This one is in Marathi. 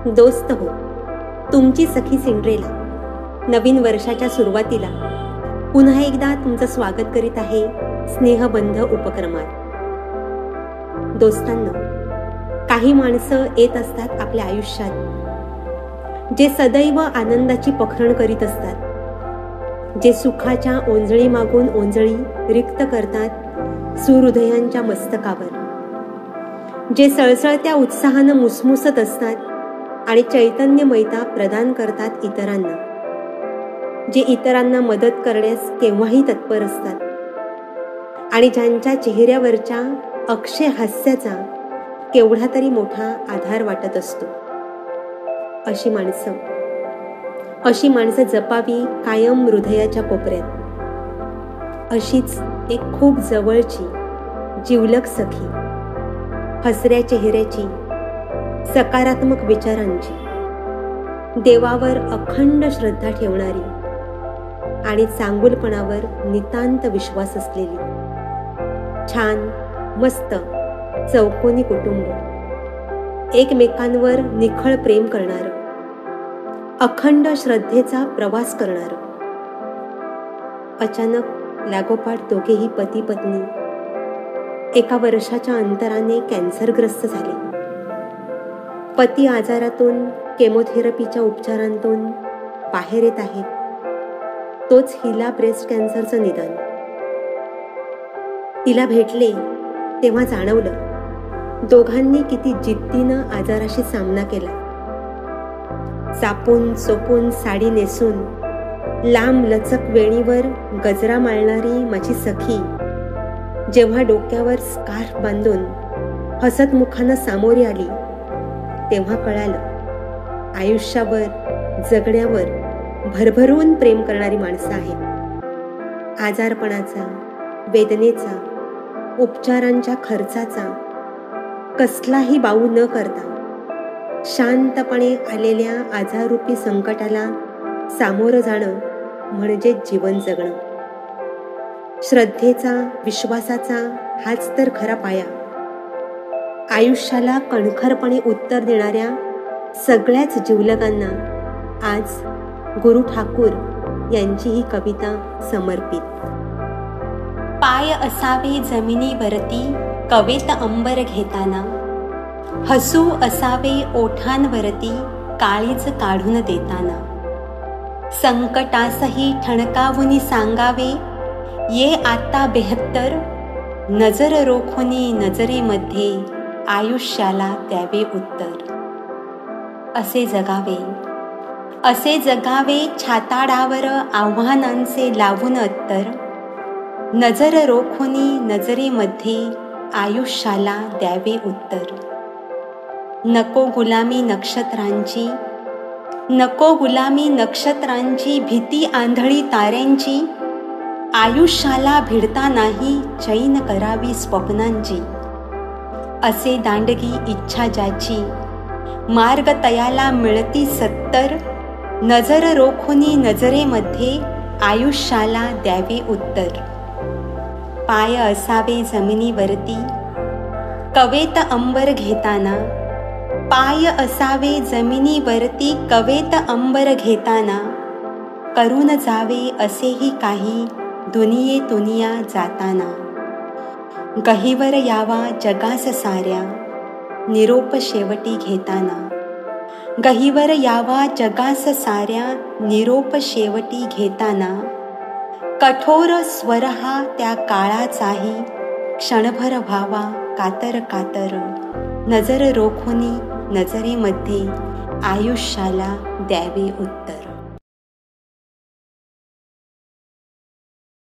दोस्त हो, तुमची सखी सिंड्रेला नवीन वर्षाच्या सुरुवातीला पुन्हा एकदा तुमचं स्वागत करीत आहे स्नेहबंध उपक्रमात. दोस्तांनो, काही माणसं येत असतात आपल्या आयुष्यात जे सदैव आनंदाची पखरण करीत असतात, जे सुखाच्या ओंजळी मागून ओंजळी रिक्त करतात सुहृदयांच्या मस्तकावर, जे सळसळत्या उत्साहानं मुसमुसत असतात आणि चैतन्यमयता प्रदान करतात इतरांना, जे इतरांना मदत करण्यास केव्हाही तत्पर असतात आणि ज्यांच्या चेहऱ्यावरच्या अक्षय हास्याचा केवढा तरी मोठा आधार वाटत असतो. अशी माणसं जपावी कायम हृदयाच्या कोपऱ्यात. अशीच एक खूप जवळची जिवलग सखी, हसऱ्या चेहऱ्याची, सकारात्मक विचारांची, देवावर अखंड श्रद्धा ठेवणारी आणि चांगुलपणावर नितांत विश्वास असलेली, छान मस्त चौकोनी कुटुंब, एकमेकांवर निखळ प्रेम करणारं, अखंड श्रद्धेचा प्रवास करणारं. अचानक लागोपाठ दोघेही पती पत्नी एका वर्षाच्या अंतराने कॅन्सरग्रस्त झाले. पती आजारातून, केमोथेरपीच्या उपचारांतून बाहेर येत आहेत. तोच हिला ब्रेस्ट कॅन्सरचं निदान. तिला भेटले तेव्हा जाणवलं दोघांनी किती जिद्दीनं आजाराशी सामना केला. चापून चोपून साडी नेसून लांब लचक वेणीवर गजरा माळणारी माझी सखी जेव्हा डोक्यावर स्कार्फ बांधून हसत मुखानं सामोरी आली, तेव्हा कळालं आयुष्यावर, जगण्यावर भरभरून प्रेम करणारी माणसं आहेत. आजारपणाचा, वेदनेचा, उपचारांच्या खर्चाचा कसलाही बाऊ न करता शांतपणे आलेल्या आजाररूपी संकटाला सामोरं जाणं म्हणजे जीवन जगणं. श्रद्धेचा, विश्वासाचा हाच तर खरा पाया. आयुष्याला कणखरपणे उत्तर देणाऱ्या सगळ्याच जिवलगांना आज गुरु ठाकूर यांची ही कविता समर्पित. पाय असावे जमिनीवरती कवेत अंबर घेताना, हसू असावे ओठांवरती काळीज काढून देताना, संकटासही ठणकावूनी सांगावे ये आता बेहत्तर, नजर रोखुनी नजरेमध्ये आयुष्याला द्यावे उत्तर. असे जगावे छाताडावर आव्हानांचे लावून अत्तर, नजर रोखुनी नजरेमध्ये आयुष्याला द्यावे उत्तर. नको गुलामी नक्षत्रांची भीती आंधळी ताऱ्यांची, आयुष्याला भिडता नाही चैन करावी स्वप्नांची. असे दांडगी इच्छा ज्याची मार्ग तयाला मिळती सत्तर, नजर रोखुनी नजरेमध्ये आयुष्याला द्यावे उत्तर. पाय असावे जमिनीवरती कवेत अंबर घेताना, पाय असावे जमिनीवरती कवेत अंबर घेताना, करून जावे असेही काही दुनिया जाताना. गहिवर यावा जगास साऱ्या निरोप शेवटी घेताना, गहिवर यावा जगास साऱ्या निरोप शेवटी घेताना. कठोर स्वर हा त्या काळाचाही क्षणभर व्हावा कातर कातर, नजर रोखुनी नजरेमध्ये आयुष्याला द्यावे उत्तर.